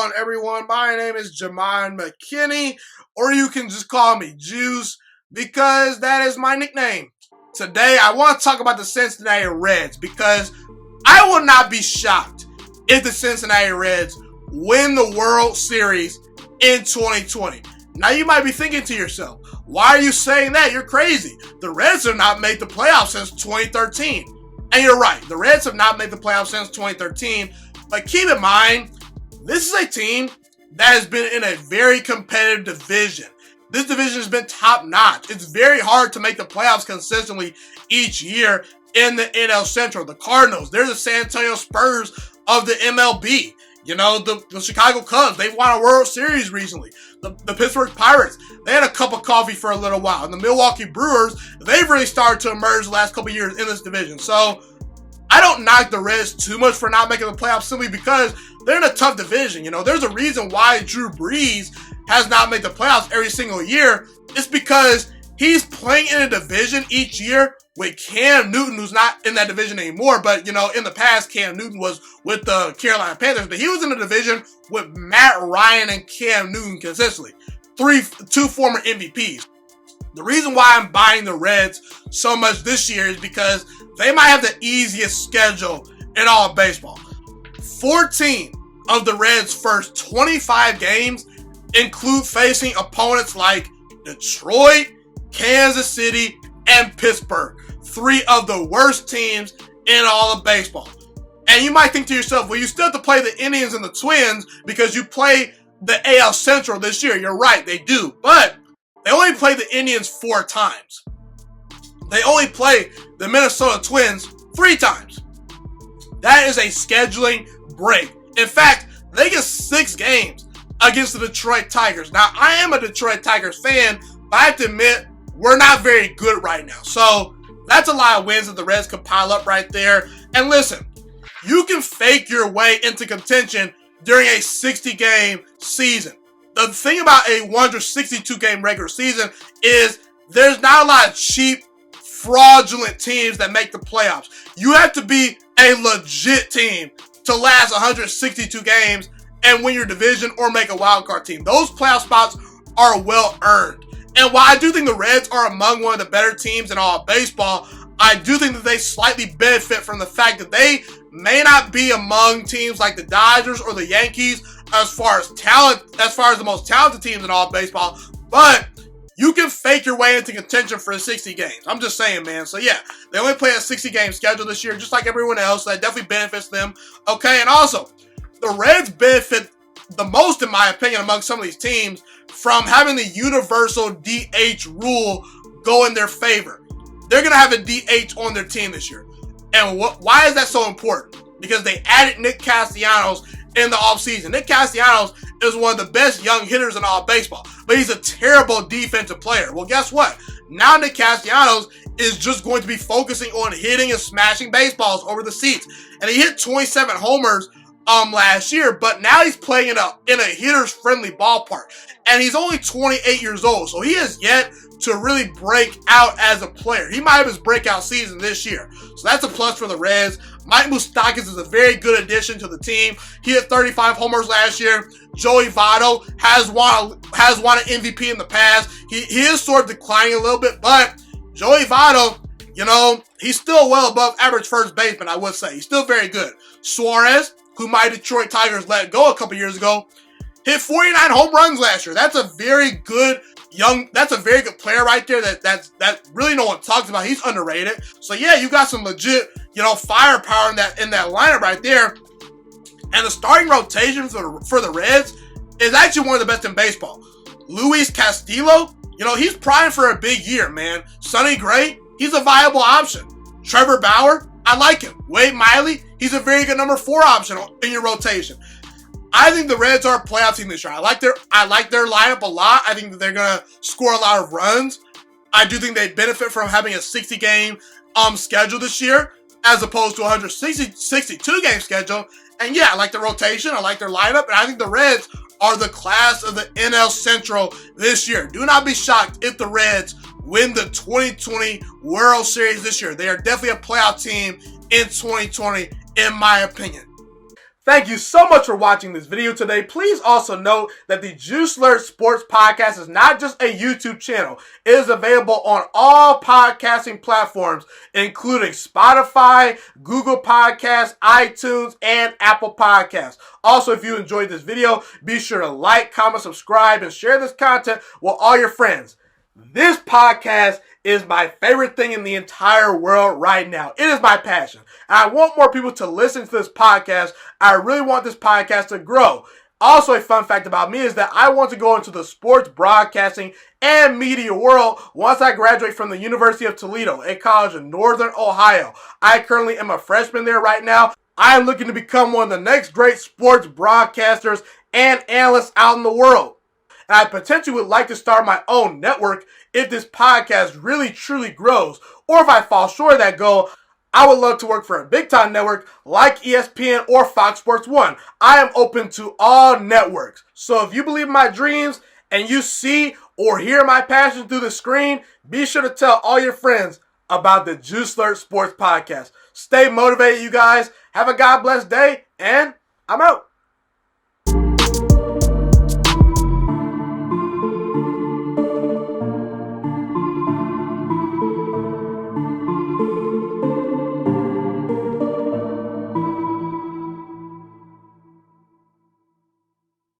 on, everyone? My name is Jamon McKinney, or you can just call me Juice, because that is my nickname. Today, I want to talk about the Cincinnati Reds, because I will not be shocked if the Cincinnati Reds win the World Series in 2020. Now, you might be thinking to yourself, why are you saying that? You're crazy. The Reds have not made the playoffs since 2013. And you're right, the Reds have not made the playoffs since 2013. But keep in mind, this is a team that has been in a very competitive division. This division has been top-notch. It's very hard to make the playoffs consistently each year in the NL Central. The Cardinals, they're the San Antonio Spurs of the MLB. You know, the Chicago Cubs, they've won a World Series recently. The Pittsburgh Pirates, they had a cup of coffee for a little while. And the Milwaukee Brewers, they've really started to emerge the last couple of years in this division. So, I don't knock the Reds too much for not making the playoffs simply because they're in a tough division. You know, there's a reason why Drew Brees has not made the playoffs every single year. It's because he's playing in a division each year with Cam Newton, who's not in that division anymore. But, you know, in the past, Cam Newton was with the Carolina Panthers. But he was in a division with Matt Ryan and Cam Newton consistently. Two former MVPs. The reason why I'm buying the Reds so much this year is because they might have the easiest schedule in all of baseball. 14 of the Reds' first 25 games include facing opponents like Detroit, Kansas City, and Pittsburgh. Three of the worst teams in all of baseball. And you might think to yourself, well, you still have to play the Indians and the Twins because you play the AL Central this year. You're right, they do. But they only play the Indians 4 times. They only play the Minnesota Twins 3 times. That is a scheduling break. In fact, they get 6 games against the Detroit Tigers. Now, I am a Detroit Tigers fan, but I have to admit, we're not very good right now. So, that's a lot of wins that the Reds could pile up right there. And listen, you can fake your way into contention during a 60-game season. The thing about a 162-game regular season is there's not a lot of cheap, fraudulent teams that make the playoffs. You have to be a legit team to last 162 games and win your division or make a wild card team. Those playoff spots are well earned. And while I do think the Reds are among one of the better teams in all of baseball, I do think that they slightly benefit from the fact that they may not be among teams like the Dodgers or the Yankees as far as talent, as far as the most talented teams in all of baseball, but you can fake your way into contention for 60 games. I'm just saying, man. So, yeah, they only play a 60-game schedule this year, just like everyone else. So that definitely benefits them. Okay, and also, the Reds benefit the most, in my opinion, among some of these teams from having the universal DH rule go in their favor. They're going to have a DH on their team this year. And why is that so important? Because they added Nick Castellanos in the offseason. Nick Castellanos is one of the best young hitters in all of baseball, but he's a terrible defensive player. Well, guess what? Now Nick Castellanos is just going to be focusing on hitting and smashing baseballs over the seats. And he hit 27 homers last year, but now he's playing in a hitters-friendly ballpark. And he's only 28 years old, so he has yet to really break out as a player. He might have his breakout season this year. So that's a plus for the Reds. Mike Moustakas is a very good addition to the team. He hit 35 homers last year. Joey Votto has won an MVP in the past. He is sort of declining a little bit, but Joey Votto, you know, he's still well above average first baseman, I would say. He's still very good. Suarez, who my Detroit Tigers let go a couple years ago, hit 49 home runs last year. That's a very good player right there that really no one talks about. He's underrated. So yeah, you got some legit, you know, firepower in that lineup right there. And the starting rotation for the Reds is actually one of the best in baseball. Luis Castillo, you know, he's primed for a big year, man. Sonny Gray, he's a viable option. Trevor Bauer, I like him. Wade Miley, he's a very good number 4 option in your rotation. I think the Reds are a playoff team this year. I like their lineup a lot. I think that they're going to score a lot of runs. I do think they benefit from having a 60-game schedule this year as opposed to a 162-game schedule. And yeah, I like the rotation. I like their lineup. And I think the Reds are the class of the NL Central this year. Do not be shocked if the Reds win the 2020 World Series this year. They are definitely a playoff team in 2020, in my opinion. Thank you so much for watching this video today. Please also note that the Juiciest Sports Podcast is not just a YouTube channel. It is available on all podcasting platforms, including Spotify, Google Podcasts, iTunes, and Apple Podcasts. Also, if you enjoyed this video, be sure to like, comment, subscribe, and share this content with all your friends. This podcast is my favorite thing in the entire world right now. It is my passion. And I want more people to listen to this podcast. I really want this podcast to grow. Also, a fun fact about me is that I want to go into the sports broadcasting and media world once I graduate from the University of Toledo, a college in Northern Ohio. I currently am a freshman there right now. I am looking to become one of the next great sports broadcasters and analysts out in the world. And I potentially would like to start my own network if this podcast really truly grows. Or if I fall short of that goal, I would love to work for a big time network like ESPN or Fox Sports 1. I am open to all networks. So if you believe in my dreams and you see or hear my passion through the screen, be sure to tell all your friends about the Juiciest Sports Podcast. Stay motivated, you guys. Have a God bless day, and I'm out.